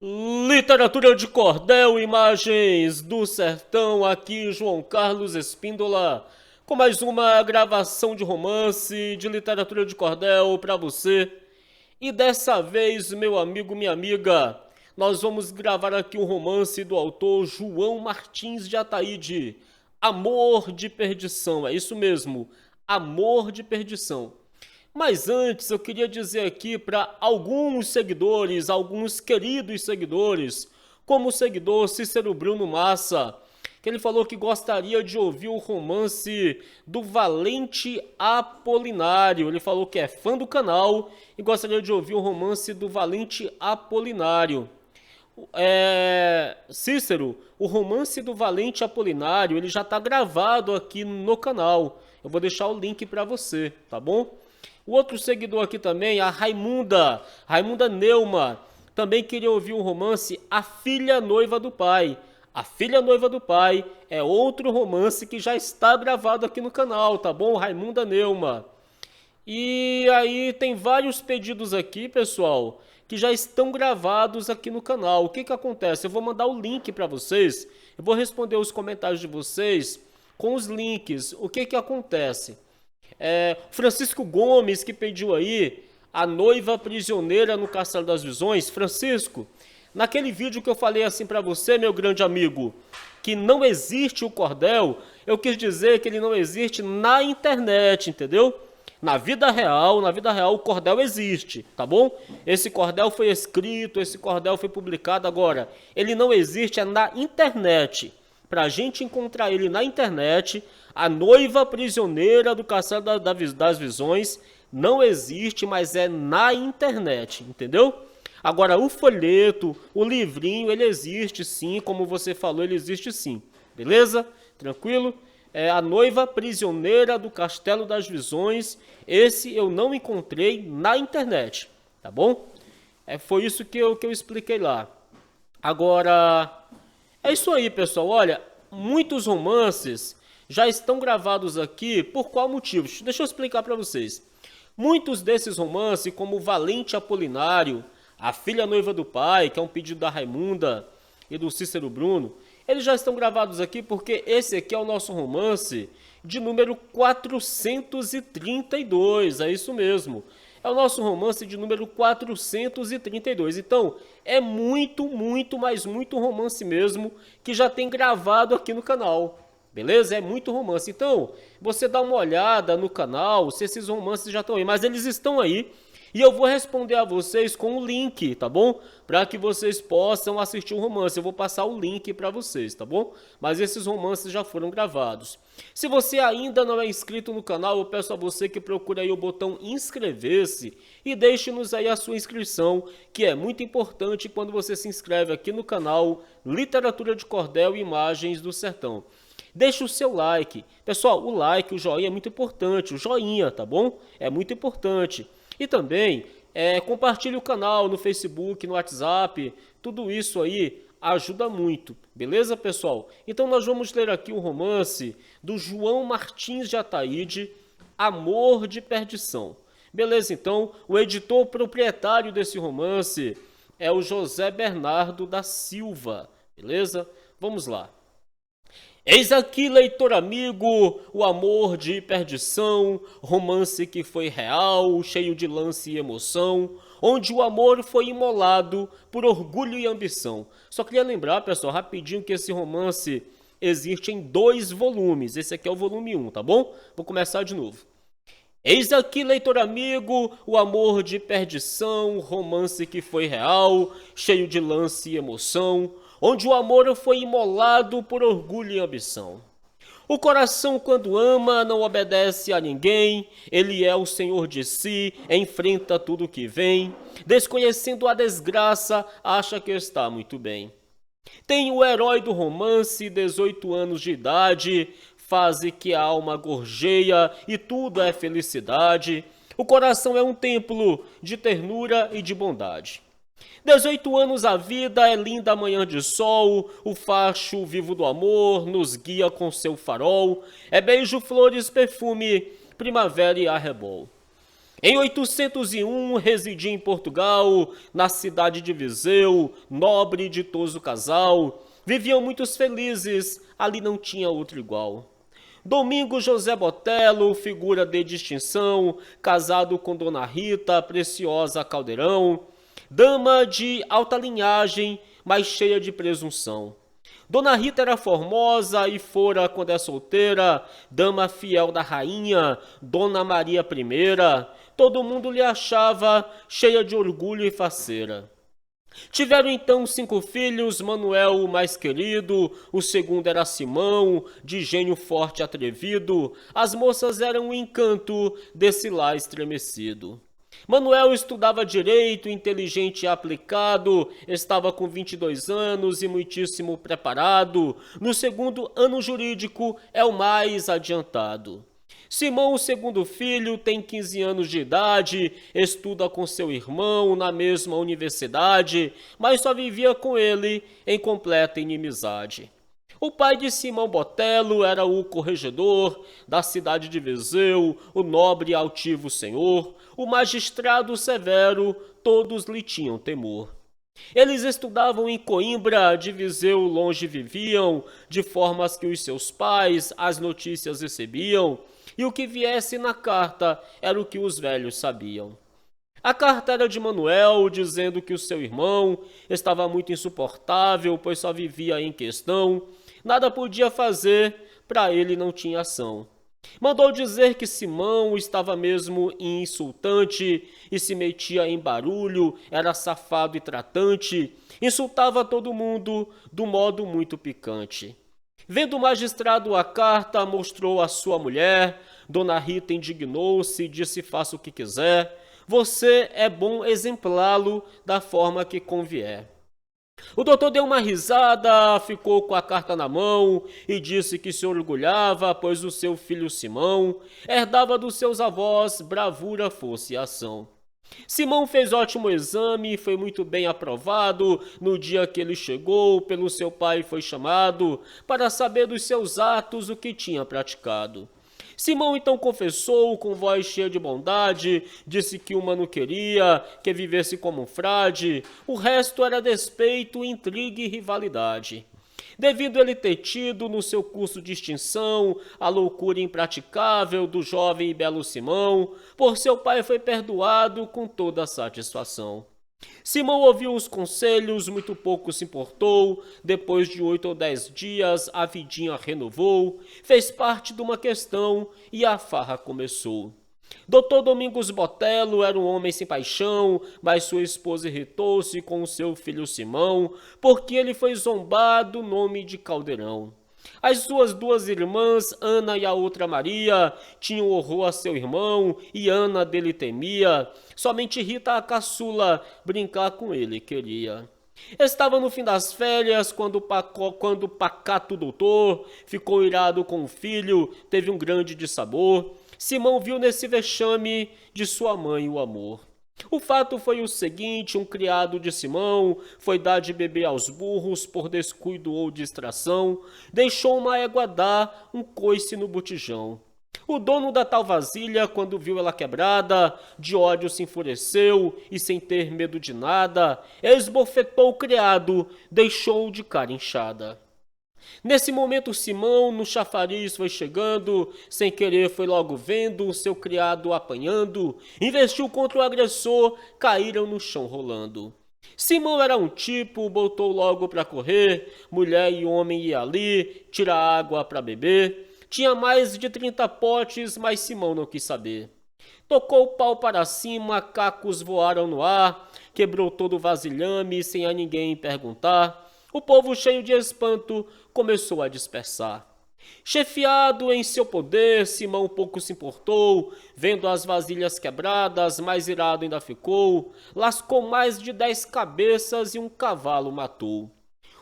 Literatura de cordel, imagens do sertão, aqui João Carlos Espíndola, com mais uma gravação de romance de literatura de cordel para você. E dessa vez, meu amigo, minha amiga, nós vamos gravar aqui um romance do autor João Martins de Ataíde, Amor de Perdição, é isso mesmo, Amor de Perdição. Mas antes eu queria dizer aqui para alguns seguidores, alguns queridos seguidores, como o seguidor Cícero Bruno Massa, que ele falou que gostaria de ouvir o romance do Valente Apolinário. Ele falou que é fã do canal e gostaria de ouvir o romance do Valente Apolinário. Cícero, o romance do Valente Apolinário, ele já está gravado aqui no canal. Eu vou deixar o link para você, tá bom? O outro seguidor aqui também, a Raimunda Neuma, também queria ouvir o romance A Filha Noiva do Pai. A Filha Noiva do Pai é outro romance que já está gravado aqui no canal, tá bom? Raimunda Neuma. E aí tem vários pedidos aqui, pessoal, que já estão gravados aqui no canal. O que acontece? Eu vou mandar o link para vocês, eu vou responder os comentários de vocês com os links. O que acontece? Francisco Gomes, que pediu aí A Noiva Prisioneira no Castelo das Visões. Francisco, naquele vídeo que eu falei assim para você, meu grande amigo, que não existe o cordel, eu quis dizer que ele não existe na internet, entendeu? Na vida real o cordel existe, tá bom? Esse cordel foi escrito, esse cordel foi publicado, agora ele não existe na internet. Para a gente encontrar ele na internet, A Noiva Prisioneira do Castelo das Visões não existe, mas é na internet, entendeu? Agora, o folheto, o livrinho, ele existe sim, como você falou, ele existe sim, beleza? Tranquilo? A Noiva Prisioneira do Castelo das Visões, esse eu não encontrei na internet, tá bom? Foi isso que eu expliquei lá. Agora, é isso aí, pessoal. Olha, muitos romances já estão gravados aqui. Por qual motivo? Deixa eu explicar para vocês. Muitos desses romances, como Valente Apolinário, A Filha Noiva do Pai, que é um pedido da Raimunda e do Cícero Bruno, eles já estão gravados aqui porque esse aqui é o nosso romance de número 432. É isso mesmo. É o nosso romance de número 432. Então, é muito, mas muito romance mesmo que já tem gravado aqui no canal. Beleza? É muito romance. Então, você dá uma olhada no canal se esses romances já estão aí. Mas eles estão aí. E eu vou responder a vocês com o link, tá bom? Para que vocês possam assistir o romance. Eu vou passar o link para vocês, tá bom? Mas esses romances já foram gravados. Se você ainda não é inscrito no canal, eu peço a você que procure aí o botão inscrever-se e deixe-nos aí a sua inscrição, que é muito importante quando você se inscreve aqui no canal Literatura de Cordel e Imagens do Sertão. Deixe o seu like. Pessoal, o like, o joinha é muito importante. O joinha, tá bom? É muito importante. E também compartilhe o canal no Facebook, no WhatsApp, tudo isso aí ajuda muito, beleza, pessoal? Então nós vamos ler aqui o romance do João Martins de Ataíde, Amor de Perdição. Beleza, então, o editor proprietário desse romance é o José Bernardo da Silva, beleza? Vamos lá. Eis aqui, leitor amigo, o Amor de Perdição, romance que foi real, cheio de lance e emoção, onde o amor foi imolado por orgulho e ambição. Só queria lembrar, pessoal, rapidinho, que esse romance existe em 2 volumes. Esse aqui é o volume 1, tá bom? Vou começar de novo. Eis aqui, leitor amigo, o Amor de Perdição, romance que foi real, cheio de lance e emoção, onde o amor foi imolado por orgulho e ambição. O coração, quando ama, não obedece a ninguém, ele é o senhor de si, enfrenta tudo que vem, desconhecendo a desgraça, acha que está muito bem. Tem o herói do romance, 18 anos de idade, fase que a alma gorjeia e tudo é felicidade. O coração é um templo de ternura e de bondade. 18 anos a vida é linda manhã de sol, o facho vivo do amor nos guia com seu farol, é beijo, flores, perfume, primavera e arrebol. Em 801, residia em Portugal, na cidade de Viseu, nobre e ditoso casal. Viviam muitos felizes, ali não tinha outro igual. Domingos José Botelho, figura de distinção, casado com Dona Rita, preciosa Caldeirão, dama de alta linhagem, mas cheia de presunção. Dona Rita era formosa e fora, quando é solteira, dama fiel da rainha, Dona Maria I. Todo mundo lhe achava cheia de orgulho e faceira. Tiveram então 5 filhos, Manuel o mais querido, o segundo era Simão, de gênio forte e atrevido. As moças eram um encanto desse lar estremecido. Manuel estudava direito, inteligente e aplicado, estava com 22 anos e muitíssimo preparado. No segundo ano jurídico é o mais adiantado. Simão, o segundo filho, tem 15 anos de idade, estuda com seu irmão na mesma universidade, mas só vivia com ele em completa inimizade. O pai de Simão Botelho era o corregedor da cidade de Viseu, o nobre e altivo senhor, o magistrado severo, todos lhe tinham temor. Eles estudavam em Coimbra, de Viseu longe viviam, de formas que os seus pais as notícias recebiam, e o que viesse na carta era o que os velhos sabiam. A carta era de Manuel, dizendo que o seu irmão estava muito insuportável, pois só vivia em questão, nada podia fazer, para ele não tinha ação. Mandou dizer que Simão estava mesmo insultante e se metia em barulho, era safado e tratante, insultava todo mundo do modo muito picante. Vendo o magistrado a carta, mostrou a sua mulher. Dona Rita indignou-se e disse: faça o que quiser. Você é bom exemplá-lo da forma que convier. O doutor deu uma risada, ficou com a carta na mão e disse que se orgulhava, pois o seu filho Simão herdava dos seus avós bravura, força e ação. Simão fez ótimo exame e foi muito bem aprovado. No dia que ele chegou, pelo seu pai foi chamado para saber dos seus atos o que tinha praticado. Simão então confessou com voz cheia de bondade, disse que uma não queria, que vivesse como um frade, o resto era despeito, intriga e rivalidade. Devido ele ter tido no seu curso de extinção a loucura impraticável do jovem e belo Simão, por seu pai foi perdoado com toda a satisfação. Simão ouviu os conselhos, muito pouco se importou, depois de 8 ou 10 dias a vidinha renovou, fez parte de uma questão e a farra começou. Dr. Domingos Botelho era um homem sem paixão, mas sua esposa irritou-se com o seu filho Simão, porque ele foi zombado do nome de Caldeirão. As suas 2 irmãs, Ana e a outra Maria, tinham horror a seu irmão e Ana dele temia. Somente Rita, a caçula, brincar com ele queria. Estava no fim das férias quando o pacato doutor ficou irado com o filho, teve um grande dissabor. Simão viu nesse vexame de sua mãe o amor. O fato foi o seguinte: um criado de Simão foi dar de beber aos burros por descuido ou distração, deixou uma égua dar um coice no botijão. O dono da tal vasilha, quando viu ela quebrada, de ódio se enfureceu e, sem ter medo de nada, esbofetou o criado, deixou-o de cara inchada. Nesse momento Simão no chafariz foi chegando, sem querer foi logo vendo o seu criado apanhando, investiu contra o agressor, caíram no chão rolando. Simão era um tipo, botou logo para correr, mulher e homem ia ali, tirar água para beber. Tinha mais de 30 potes, mas Simão não quis saber. Tocou o pau para cima, cacos voaram no ar, quebrou todo o vasilhame sem a ninguém perguntar. O povo, cheio de espanto, começou a dispersar. Chefiado em seu poder, Simão pouco se importou, vendo as vasilhas quebradas, mais irado ainda ficou, lascou mais de 10 cabeças e um cavalo matou.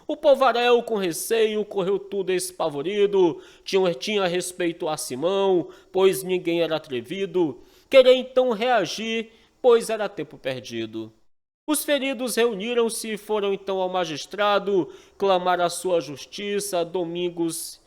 O povaréu, com receio, correu tudo espavorido, tinha respeito a Simão, pois ninguém era atrevido, queria então reagir, pois era tempo perdido. Os feridos reuniram-se e foram então ao magistrado clamar a sua justiça. Domingos,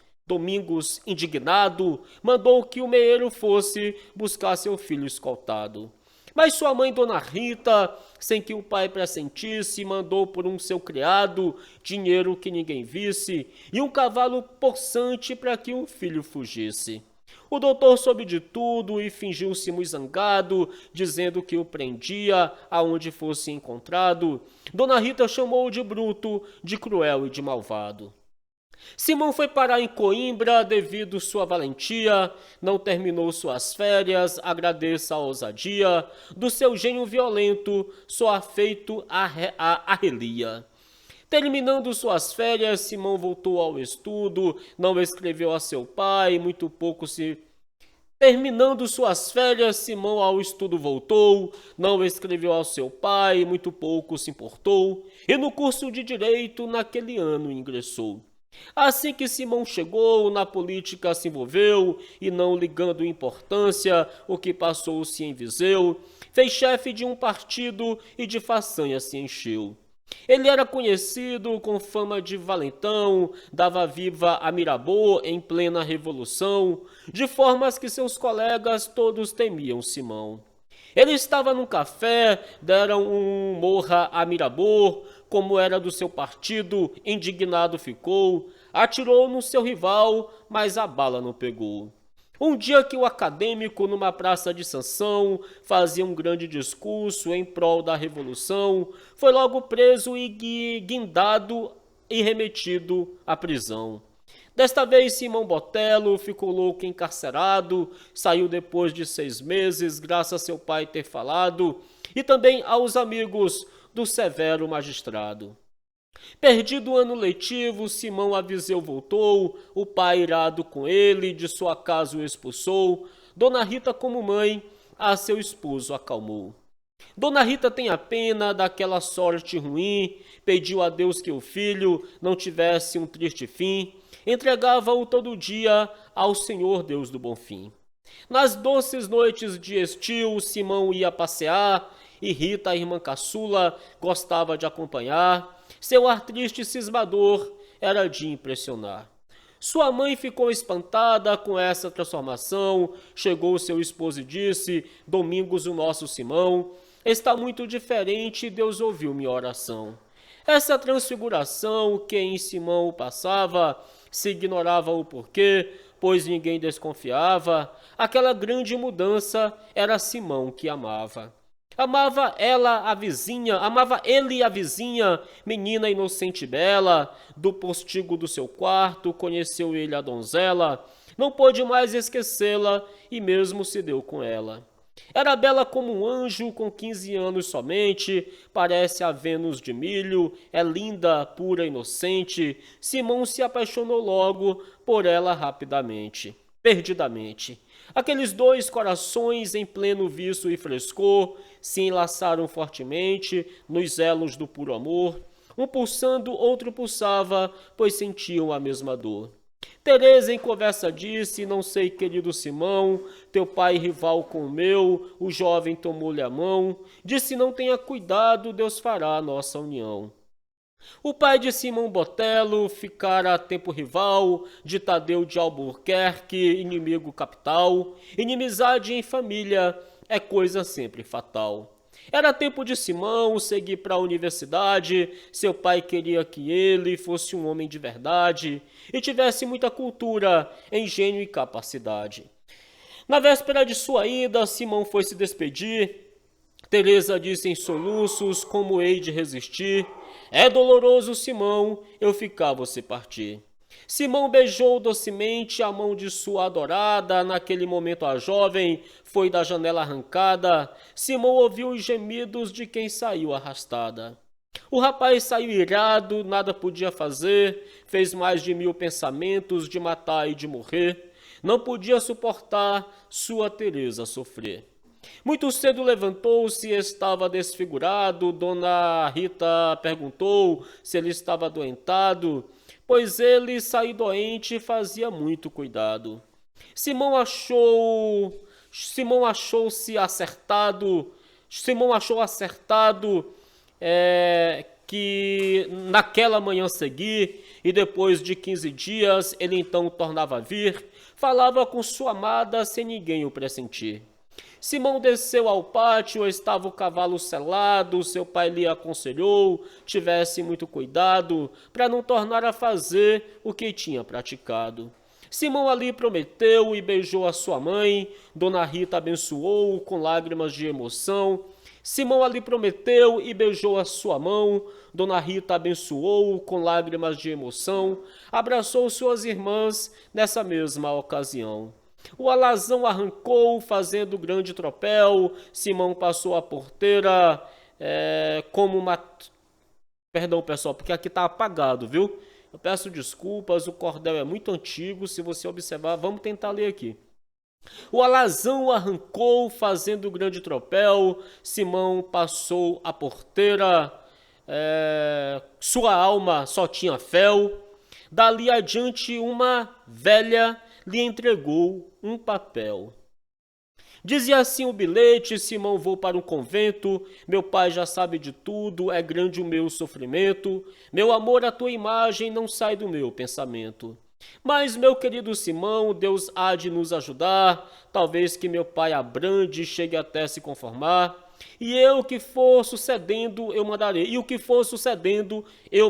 indignado, mandou que o meeiro fosse buscar seu filho escoltado. Mas sua mãe, Dona Rita, sem que o pai pressentisse, mandou por um seu criado dinheiro que ninguém visse e um cavalo possante para que o filho fugisse. O doutor soube de tudo e fingiu-se muito zangado, dizendo que o prendia aonde fosse encontrado. Dona Rita chamou-o de bruto, de cruel e de malvado. Simão foi parar em Coimbra devido sua valentia, não terminou suas férias, agradeça a ousadia, do seu gênio violento, só afeito a relia. Terminando suas férias, Simão voltou ao estudo, não escreveu a seu pai, muito pouco se... Terminando suas férias, Simão ao estudo voltou, não escreveu ao seu pai, muito pouco se importou, e no curso de Direito naquele ano ingressou. Assim que Simão chegou, na política se envolveu, e não ligando importância, o que passou-se em Viseu, fez chefe de um partido e de façanha se encheu. Ele era conhecido com fama de valentão, dava viva a Mirabeau em plena revolução, de formas que seus colegas todos temiam Simão. Ele estava num café, deram um morra a Mirabeau, como era do seu partido, indignado ficou, atirou no seu rival, mas a bala não pegou. Um dia que o acadêmico, numa praça de Sansão, fazia um grande discurso em prol da revolução, foi logo preso e guindado e remetido à prisão. Desta vez, Simão Botelho ficou louco e encarcerado, saiu depois de 6 meses, graças a seu pai ter falado, e também aos amigos do severo magistrado. Perdido o ano letivo, Simão a Viseu voltou, o pai irado com ele, de sua casa o expulsou, Dona Rita como mãe, a seu esposo acalmou. Dona Rita tem a pena daquela sorte ruim, pediu a Deus que o filho não tivesse um triste fim, entregava-o todo dia ao Senhor Deus do Bonfim. Nas doces noites de estio, Simão ia passear, e Rita, a irmã caçula, gostava de acompanhar. Seu ar triste e cismador era de impressionar. Sua mãe ficou espantada com essa transformação, chegou seu esposo e disse, Domingos, o nosso Simão, está muito diferente e Deus ouviu minha oração. Essa transfiguração que em Simão passava, se ignorava o porquê, pois ninguém desconfiava, aquela grande mudança era Simão que amava. Amava ele a vizinha, menina inocente e bela, do postigo do seu quarto, conheceu ele a donzela, não pôde mais esquecê-la e mesmo se deu com ela. Era bela como um anjo, com 15 anos somente, parece a Vênus de milho, é linda, pura, inocente. Simão se apaixonou logo por ela rapidamente, perdidamente. Aqueles dois corações em pleno vício e frescor se enlaçaram fortemente nos elos do puro amor. Um pulsando, outro pulsava, pois sentiam a mesma dor. Teresa em conversa disse, não sei, querido Simão, teu pai rival com o meu, o jovem tomou-lhe a mão, disse não tenha cuidado, Deus fará a nossa união. O pai de Simão Botelho ficara a tempo rival de Tadeu de Albuquerque, inimigo capital. Inimizade em família é coisa sempre fatal. Era tempo de Simão seguir para a universidade, seu pai queria que ele fosse um homem de verdade e tivesse muita cultura, engenho e capacidade. Na véspera de sua ida, Simão foi se despedir. Teresa disse em soluços, como hei de resistir? É doloroso, Simão, eu ficar você partir. Simão beijou docemente a mão de sua adorada, naquele momento a jovem foi da janela arrancada. Simão ouviu os gemidos de quem saiu arrastada. O rapaz saiu irado, nada podia fazer, fez mais de 1000 pensamentos de matar e de morrer. Não podia suportar sua Teresa sofrer. Muito cedo levantou-se, estava desfigurado. Dona Rita perguntou se ele estava adoentado, pois ele, sair doente, fazia muito cuidado. Simão achou acertado que naquela manhã seguir, e depois de 15 dias, ele então tornava a vir, falava com sua amada sem ninguém o pressentir. Simão desceu ao pátio, estava o cavalo selado, seu pai lhe aconselhou, tivesse muito cuidado, para não tornar a fazer o que tinha praticado. Simão ali prometeu e beijou a sua mãe, Dona Rita abençoou com lágrimas de emoção. Simão ali prometeu e beijou a sua mão, Dona Rita abençoou com lágrimas de emoção, abraçou suas irmãs nessa mesma ocasião. O alazão arrancou, fazendo grande tropel. Simão passou a porteira como uma... Perdão, pessoal, porque aqui está apagado, viu? Eu peço desculpas, o cordel é muito antigo. Se você observar, vamos tentar ler aqui. O alazão arrancou, fazendo grande tropel. Simão passou a porteira. Sua alma só tinha fel. Dali adiante, uma velha lhe entregou um papel. Dizia assim o bilhete: Simão, vou para um convento, meu pai já sabe de tudo, é grande o meu sofrimento, meu amor à tua imagem não sai do meu pensamento. Mas, meu querido Simão, Deus há de nos ajudar, talvez que meu pai abrande e chegue até se conformar. E o que for sucedendo, eu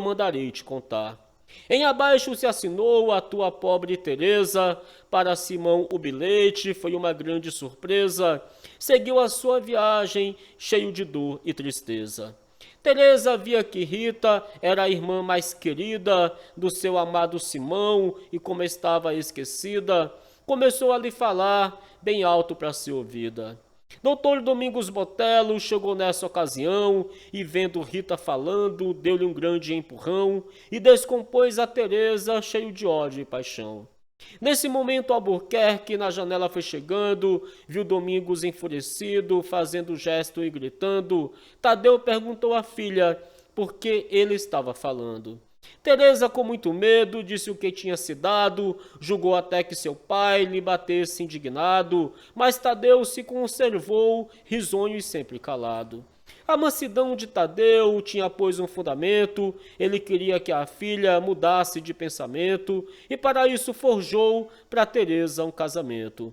mandarei te contar. Em abaixo se assinou a tua pobre Teresa. Para Simão o bilhete foi uma grande surpresa. Seguiu a sua viagem cheio de dor e tristeza. Teresa via que Rita era a irmã mais querida do seu amado Simão e, como estava esquecida, começou a lhe falar bem alto para ser ouvida. Doutor Domingos Botelho chegou nessa ocasião e, vendo Rita falando, deu-lhe um grande empurrão e descompôs a Teresa, cheio de ódio e paixão. Nesse momento, Albuquerque na janela foi chegando, viu Domingos enfurecido, fazendo gesto e gritando. Tadeu perguntou à filha por que ele estava falando. Teresa, com muito medo, disse o que tinha se dado, julgou até que seu pai lhe batesse indignado, mas Tadeu se conservou risonho e sempre calado. A mansidão de Tadeu tinha, pois, um fundamento. Ele queria que a filha mudasse de pensamento e para isso forjou para Teresa um casamento.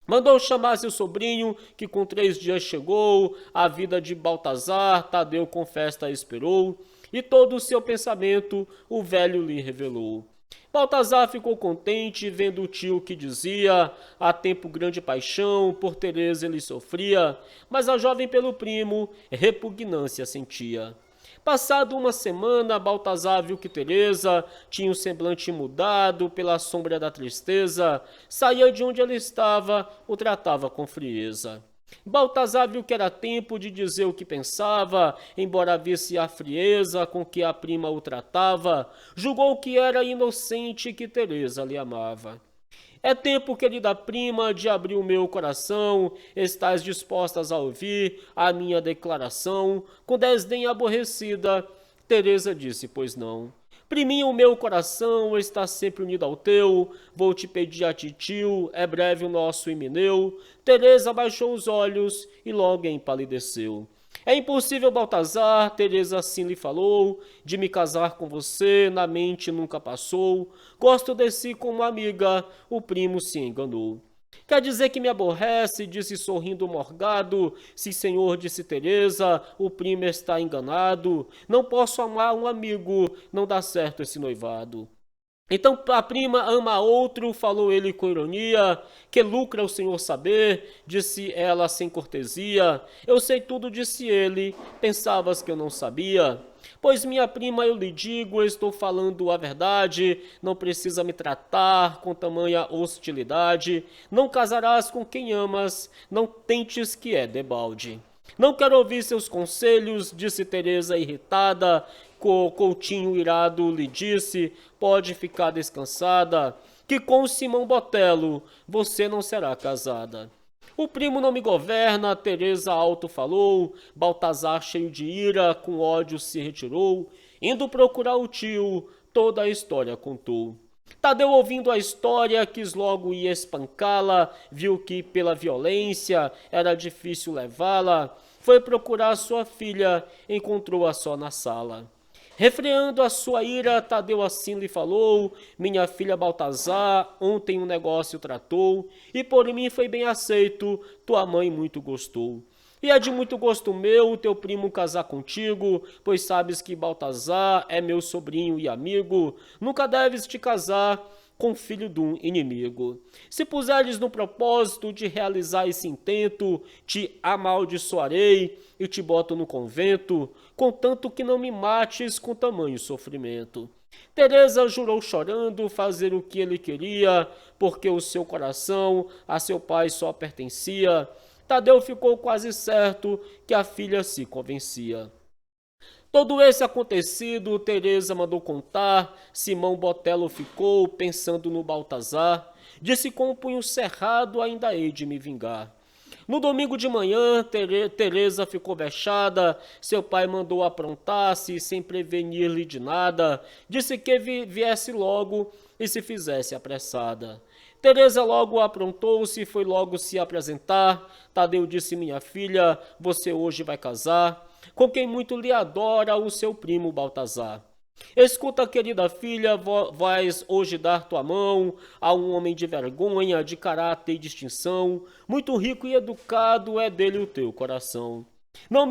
Mandou chamar seu sobrinho, que com 3 dias chegou. A vida de Baltazar, Tadeu com festa esperou, e todo o seu pensamento o velho lhe revelou. Baltazar ficou contente, vendo o tio que dizia, há tempo grande paixão, por Teresa ele sofria, mas a jovem pelo primo repugnância sentia. Passado uma semana, Baltazar viu que Teresa tinha o semblante mudado pela sombra da tristeza, saía de onde ela estava, o tratava com frieza. Baltazar viu que era tempo de dizer o que pensava, embora visse a frieza com que a prima o tratava, julgou que era inocente e que Teresa lhe amava. É tempo, querida prima, de abrir o meu coração, estás dispostas a ouvir a minha declaração? Com desdém aborrecida, Teresa disse, pois não. Priminha, o meu coração está sempre unido ao teu, vou te pedir a titio, é breve o nosso himeneu. Teresa baixou os olhos e logo empalideceu. É impossível, Baltazar, Teresa assim lhe falou, de me casar com você, na mente nunca passou. Gosto de si como amiga, o primo se enganou. Quer dizer que me aborrece, disse sorrindo morgado. Sim, senhor, disse Teresa, o primo está enganado. Não posso amar um amigo, não dá certo esse noivado. Então a prima ama outro, falou ele com ironia. Que lucra o senhor saber, disse ela sem cortesia. Eu sei tudo, disse ele, pensavas que eu não sabia? Pois minha prima, eu lhe digo, eu estou falando a verdade, não precisa me tratar com tamanha hostilidade. Não casarás com quem amas, não tentes que é debalde. Não quero ouvir seus conselhos, disse Teresa irritada. Coutinho irado lhe disse, pode ficar descansada, que com Simão Botelho você não será casada. O primo não me governa, Teresa alto falou. Baltazar, cheio de ira, com ódio se retirou. Indo procurar o tio, toda a história contou. Tadeu, ouvindo a história, quis logo ir espancá-la, viu que pela violência era difícil levá-la. Foi procurar sua filha, encontrou-a só na sala. Refreando a sua ira, Tadeu assim lhe falou: minha filha Baltazar, ontem um negócio tratou, e por mim foi bem aceito, tua mãe muito gostou. E é de muito gosto meu teu primo casar contigo, pois sabes que Baltazar é meu sobrinho e amigo. Nunca deves te casar com filho de um inimigo. Se puseres no propósito de realizar esse intento, te amaldiçoarei e te boto no convento, contanto que não me mates com tamanho sofrimento. Teresa jurou chorando fazer o que ele queria, porque o seu coração a seu pai só pertencia. Tadeu ficou quase certo que a filha se convencia. Todo esse acontecido, Teresa mandou contar, Simão Botelho ficou pensando no Baltazar, disse com o punho cerrado, ainda hei de me vingar. No domingo de manhã, Teresa ficou vexada, seu pai mandou aprontar-se sem prevenir-lhe de nada, disse que viesse logo e se fizesse apressada. Teresa logo aprontou-se e foi logo se apresentar. Tadeu disse: minha filha, você hoje vai casar com quem muito lhe adora, o seu primo Baltazar. Escuta, querida filha, vais hoje dar tua mão a um homem de vergonha, de caráter e distinção, muito rico e educado é dele o teu coração. Não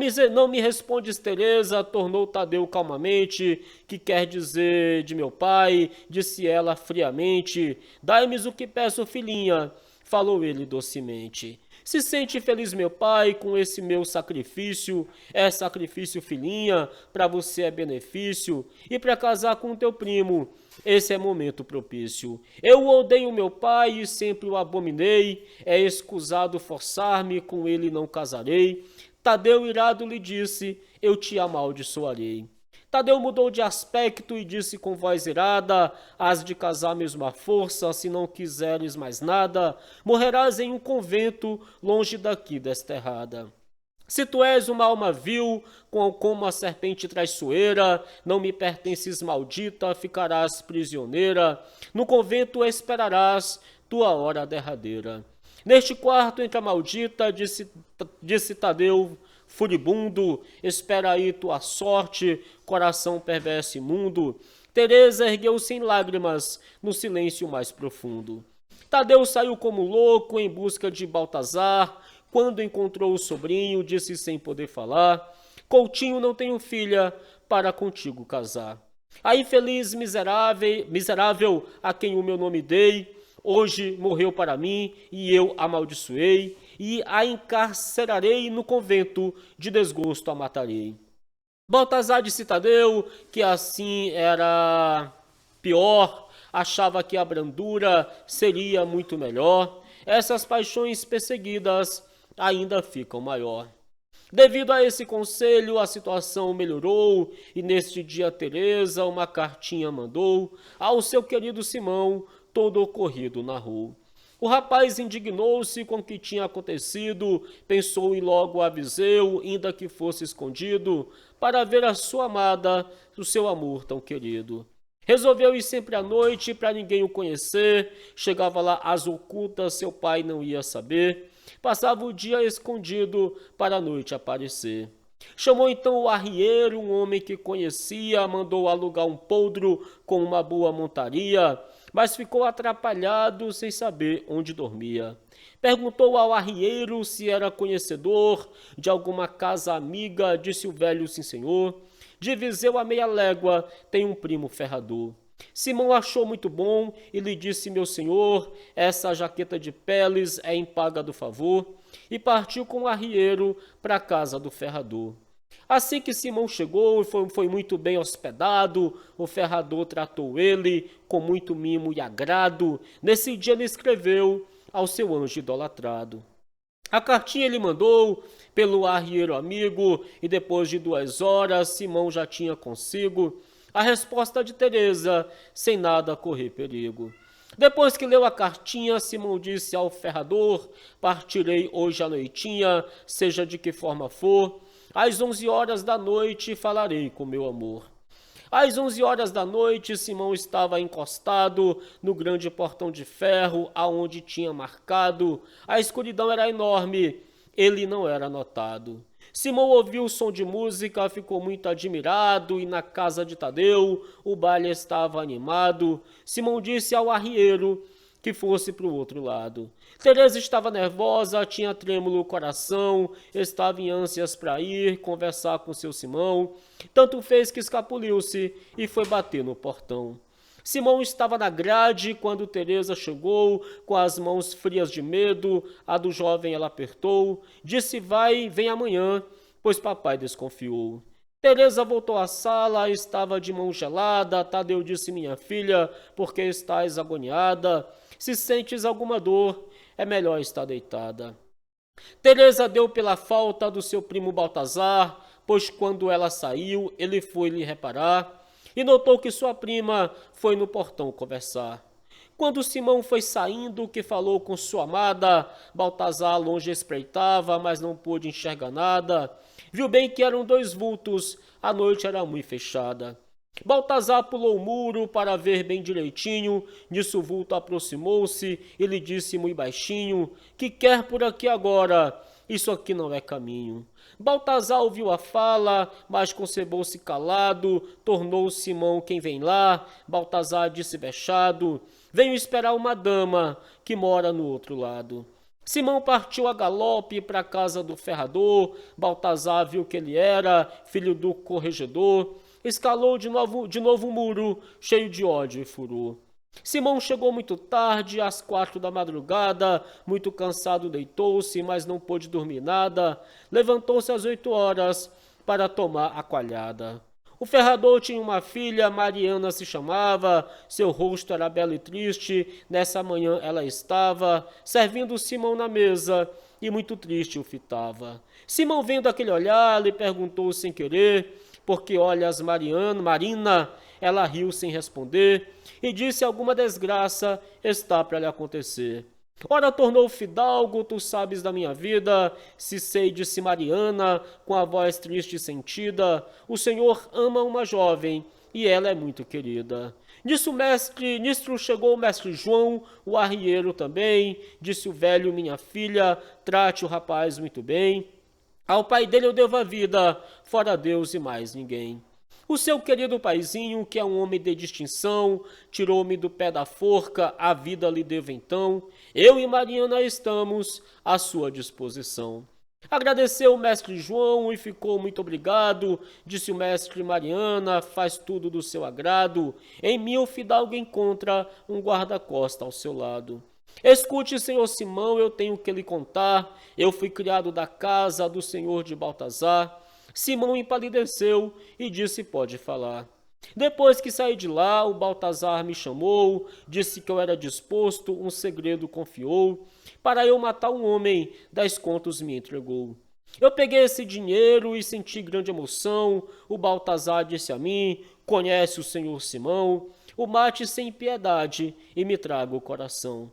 me respondes, Teresa, tornou Tadeu calmamente, que quer dizer de meu pai, disse ela friamente, dai-me o que peço, filhinha, falou ele docemente. Se sente feliz, meu pai, com esse meu sacrifício. É sacrifício, filhinha, para você é benefício. E para casar com teu primo, esse é momento propício. Eu odeio meu pai e sempre o abominei. É escusado forçar-me, com ele não casarei. Tadeu irado lhe disse: eu te amaldiçoarei. Tadeu mudou de aspecto e disse com voz irada: has de casar mesmo à força, se não quiseres mais nada, morrerás em um convento, longe daqui desterrada. Se tu és uma alma vil, como a serpente traiçoeira, não me pertences, maldita, ficarás prisioneira, no convento esperarás tua hora derradeira. Neste quarto entra a maldita, disse Tadeu, furibundo, espera aí tua sorte, coração perverso e imundo. Teresa ergueu-se em lágrimas, no silêncio mais profundo. Tadeu saiu como louco em busca de Baltazar. Quando encontrou o sobrinho, disse sem poder falar: Coutinho, não tenho filha para contigo casar. A infeliz miserável a quem o meu nome dei, hoje morreu para mim e eu amaldiçoei, e a encarcerarei no convento, de desgosto a matarei. Baltazar disse Tadeu que assim era pior, achava que a brandura seria muito melhor, essas paixões perseguidas ainda ficam maior. Devido a esse conselho, a situação melhorou e neste dia Teresa uma cartinha mandou ao seu querido Simão, todo ocorrido narrou. O rapaz indignou-se com o que tinha acontecido, pensou e logo aviseu, ainda que fosse escondido, para ver a sua amada, o seu amor tão querido. Resolveu ir sempre à noite para ninguém o conhecer, chegava lá às ocultas, seu pai não ia saber, passava o dia escondido para a noite aparecer. Chamou então o arrieiro, um homem que conhecia, mandou alugar um poldro com uma boa montaria, mas ficou atrapalhado sem saber onde dormia. Perguntou ao arrieiro se era conhecedor de alguma casa amiga, disse o velho: sim, senhor. De Viseu a meia légua tem um primo ferrador. Simão achou muito bom e lhe disse: meu senhor, essa jaqueta de peles é em paga do favor, e partiu com o arrieiro para a casa do ferrador. Assim que Simão chegou, foi muito bem hospedado, o ferrador tratou ele com muito mimo e agrado. Nesse dia ele escreveu ao seu anjo idolatrado. A cartinha ele mandou pelo arrieiro amigo, e depois de 2 horas Simão já tinha consigo a resposta de Teresa, sem nada correr perigo. Depois que leu a cartinha, Simão disse ao ferrador: partirei hoje à noitinha, seja de que forma for, às 11 horas da noite falarei com meu amor. Às 11 horas da noite, Simão estava encostado no grande portão de ferro, aonde tinha marcado. A escuridão era enorme, ele não era notado. Simão ouviu o som de música, ficou muito admirado, e na casa de Tadeu o baile estava animado. Simão disse ao arrieiro que fosse para o outro lado. Teresa estava nervosa, tinha trêmulo o coração, estava em ânsias para ir conversar com seu Simão. Tanto fez que escapuliu-se e foi bater no portão. Simão estava na grade quando Teresa chegou, com as mãos frias de medo. A do jovem ela apertou, disse: vai, vem amanhã, pois papai desconfiou. Teresa voltou à sala, estava de mão gelada. Tadeu disse: minha filha, por que estás agoniada? Se sentes alguma dor, é melhor estar deitada. Teresa deu pela falta do seu primo Baltazar, pois quando ela saiu, ele foi lhe reparar e notou que sua prima foi no portão conversar. Quando Simão foi saindo, que falou com sua amada, Baltazar longe espreitava, mas não pôde enxergar nada. Viu bem que eram dois vultos, a noite era muito fechada. Baltazar pulou o muro para ver bem direitinho. Nisso o vulto aproximou-se e lhe disse muito baixinho: que quer por aqui agora? Isso aqui não é caminho. Baltazar ouviu a fala, mas conservou-se calado. Tornou Simão: quem vem lá? Baltazar disse vexado: venho esperar uma dama que mora no outro lado. Simão partiu a galope para a casa do ferrador. Baltazar viu que ele era filho do corregedor. Escalou de novo o muro, cheio de ódio e furor. Simão chegou muito tarde, às 4 da madrugada, muito cansado deitou-se, mas não pôde dormir nada. Levantou-se às 8 horas para tomar a coalhada. O ferrador tinha uma filha, Mariana se chamava, seu rosto era belo e triste. Nessa manhã ela estava servindo Simão na mesa e muito triste o fitava. Simão, vendo aquele olhar, lhe perguntou sem querer: por que olhas Marina? Ela riu sem responder e disse: alguma desgraça está para lhe acontecer. Ora, tornou o fidalgo: tu sabes da minha vida, se sei, disse Mariana, com a voz triste e sentida. O Senhor ama uma jovem e ela é muito querida. Nisto chegou o mestre João, o arrieiro também. Disse o velho: minha filha, trate o rapaz muito bem. Ao pai dele eu devo a vida, fora Deus e mais ninguém. O seu querido paizinho, que é um homem de distinção, tirou-me do pé da forca, a vida lhe devo então. Eu e Mariana estamos à sua disposição. Agradeceu o mestre João e ficou muito obrigado. Disse o mestre: Mariana faz tudo do seu agrado. Em mim o fidalgo encontra um guarda-costa ao seu lado. Escute, senhor Simão, eu tenho que lhe contar. Eu fui criado da casa do senhor de Baltazar. Simão empalideceu e disse: pode falar. Depois que saí de lá, o Baltazar me chamou, disse que eu era disposto, um segredo confiou. Para eu matar um homem, 10 contos me entregou. Eu peguei esse dinheiro e senti grande emoção. O Baltazar disse a mim: conhece o senhor Simão? O mate sem piedade e me traga o coração.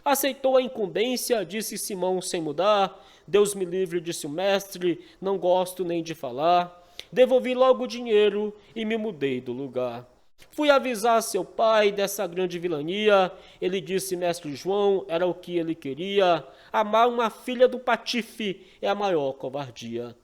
Aceitou a incumbência, disse Simão sem mudar. Deus me livre, disse o mestre, não gosto nem de falar. Devolvi logo o dinheiro e me mudei do lugar. Fui avisar seu pai dessa grande vilania. Ele disse: mestre João, era o que ele queria. Amar uma filha do patife é a maior covardia.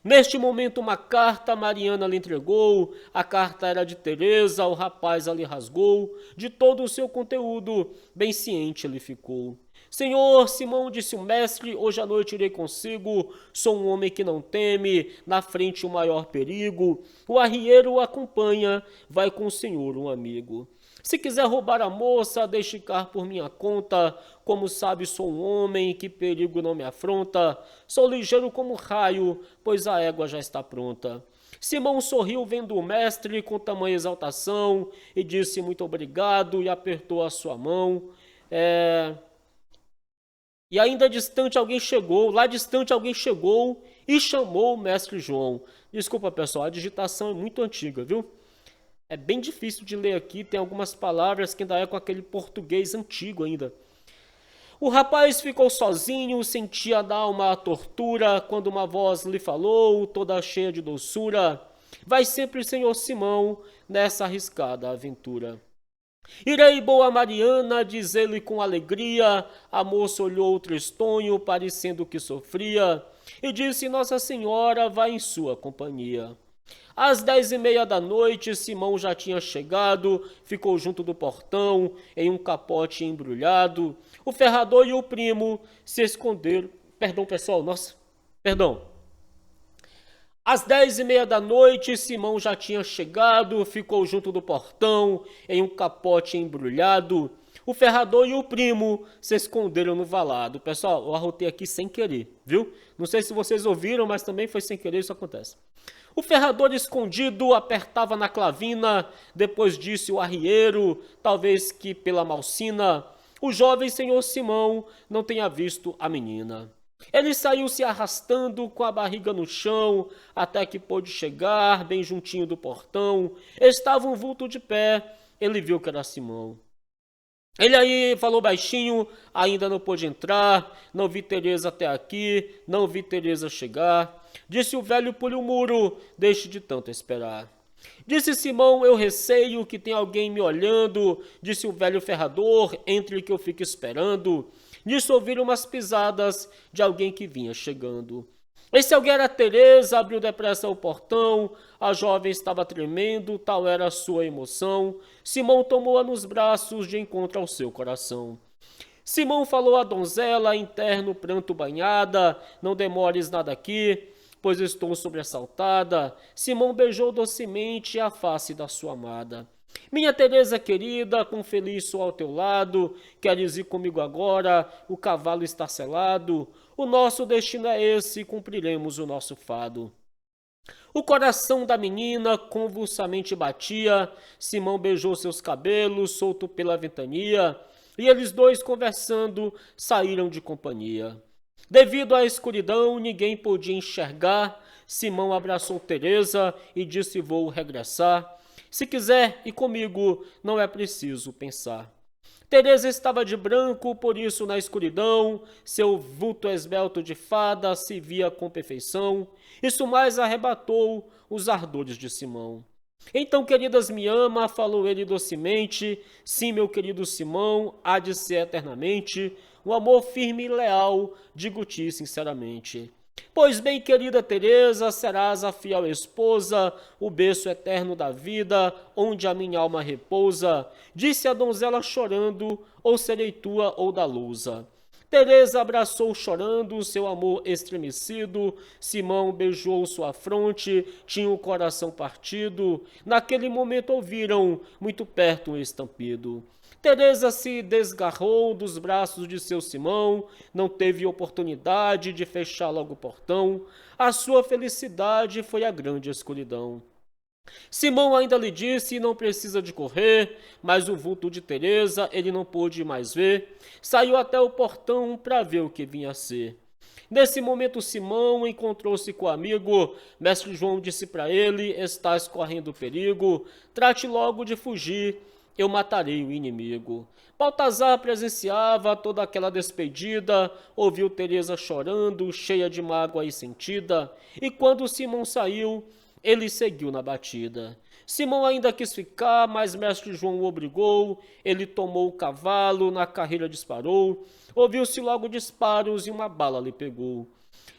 Neste momento uma carta Mariana lhe entregou. A carta era de Teresa, o rapaz a lhe rasgou. De todo o seu conteúdo, bem ciente ele ficou. Senhor Simão, disse o mestre, hoje à noite irei consigo. Sou um homem que não teme, na frente o maior perigo. O arrieiro o acompanha, vai com o senhor um amigo. Se quiser roubar a moça, deixe cá por minha conta. Como sabe, sou um homem, que perigo não me afronta. Sou ligeiro como raio, pois a égua já está pronta. Simão sorriu vendo o mestre com tamanha exaltação e disse: muito obrigado, e apertou a sua mão. E ainda distante alguém chegou, lá distante alguém chegou e chamou o mestre João. Desculpa, pessoal, a digitação é muito antiga, viu? É bem difícil de ler aqui, tem algumas palavras que ainda é com aquele português antigo ainda. O rapaz ficou sozinho, sentia da alma a tortura, quando uma voz lhe falou, toda cheia de doçura: vai sempre, senhor Simão, nessa arriscada aventura. Irei, boa Mariana, diz ele com alegria. A moça olhou tristonho, parecendo que sofria. e disse: Nossa Senhora vai em sua companhia. Às 10h30 da noite, Simão já tinha chegado, ficou junto do portão, em um capote embrulhado. O ferrador e o primo se esconderam. Perdão, pessoal, nossa, perdão. Às 10h30 da noite, Simão já tinha chegado, ficou junto do portão, em um capote embrulhado. O ferrador e o primo se esconderam no valado. Pessoal, eu arrotei aqui sem querer, viu? Não sei se vocês ouviram, mas também foi sem querer, isso acontece. O ferrador escondido apertava na clavina, depois disse o arrieiro, talvez que pela malsina, o jovem senhor Simão não tenha visto a menina. Ele saiu se arrastando com a barriga no chão, até que pôde chegar bem juntinho do portão. Estava um vulto de pé, ele viu que era Simão. Ele aí falou baixinho, ainda não pôde entrar, não vi Teresa até aqui, não vi Teresa chegar. Disse o velho por o muro, deixe de tanto esperar. Disse Simão, eu receio que tem alguém me olhando. Disse o velho ferrador, entre que eu fico esperando. Nisso ouviram umas pisadas de alguém que vinha chegando. Esse alguém era Teresa, abriu depressa o portão, a jovem estava tremendo, tal era a sua emoção. Simão tomou-a nos braços de encontro ao seu coração. Simão falou à donzela, interno pranto banhada, não demores nada aqui, pois estou sobressaltada. Simão beijou docemente a face da sua amada. Minha Teresa querida, com feliz sou ao teu lado, queres ir comigo agora, o cavalo está selado, o nosso destino é esse, cumpriremos o nosso fado. O coração da menina convulsamente batia, Simão beijou seus cabelos, solto pela ventania, e eles dois conversando saíram de companhia. Devido à escuridão, ninguém podia enxergar, Simão abraçou Teresa e disse vou regressar. Se quiser ir comigo, não é preciso pensar. Teresa estava de branco, por isso na escuridão, seu vulto esbelto de fada se via com perfeição. Isso mais arrebatou os ardores de Simão. Então, queridas, me ama, falou ele docemente. Sim, meu querido Simão, há de ser eternamente um amor firme e leal, digo-te sinceramente. Pois bem, querida Teresa, serás a fiel esposa, o berço eterno da vida, onde a minha alma repousa. Disse a donzela chorando, ou serei tua ou da lousa. Teresa abraçou chorando seu amor estremecido, Simão beijou sua fronte, tinha o coração partido. Naquele momento ouviram, muito perto um estampido. Teresa se desgarrou dos braços de seu Simão, não teve oportunidade de fechar logo o portão. A sua felicidade foi a grande escuridão. Simão ainda lhe disse, não precisa de correr, mas o vulto de Teresa ele não pôde mais ver. Saiu até o portão para ver o que vinha a ser. Nesse momento Simão encontrou-se com o amigo. Mestre João disse para ele, estás correndo perigo, trate logo de fugir, eu matarei o inimigo. Baltazar presenciava toda aquela despedida, ouviu Teresa chorando, cheia de mágoa e sentida, e quando Simão saiu, ele seguiu na batida. Simão ainda quis ficar, mas mestre João o obrigou. Ele tomou o cavalo, na carreira disparou. Ouviu-se logo disparos e uma bala lhe pegou.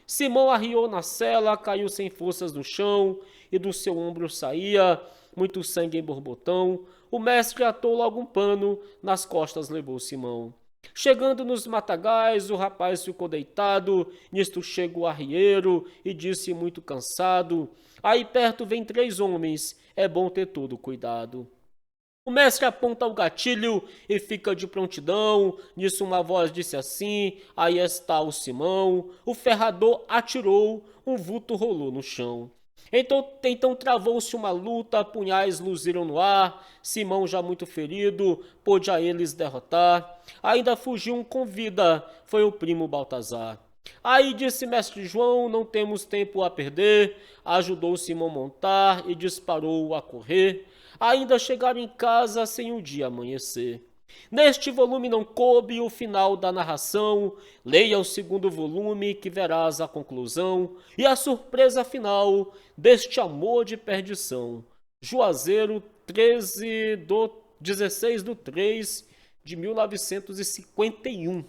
Simão arriou na sela, caiu sem forças no chão, e do seu ombro saía muito sangue em borbotão. O mestre atou logo um pano, nas costas levou Simão. Chegando nos matagais, o rapaz ficou deitado. Nisto chega o arrieiro e disse muito cansado, aí perto vem 3 homens, é bom ter todo cuidado. O mestre aponta o gatilho e fica de prontidão. Nisso uma voz disse assim, aí está o Simão. O ferrador atirou, um vulto rolou no chão. Então travou-se uma luta, punhais luziram no ar, Simão já muito ferido, pôde a eles derrotar, ainda fugiu um com vida, foi o primo Baltazar. Aí disse mestre João, não temos tempo a perder, ajudou Simão montar e disparou a correr, ainda chegaram em casa sem o dia amanhecer. Neste volume não coube o final da narração, leia o 2º volume que verás a conclusão e a surpresa final deste amor de perdição. Juazeiro, 16/3 de 1951.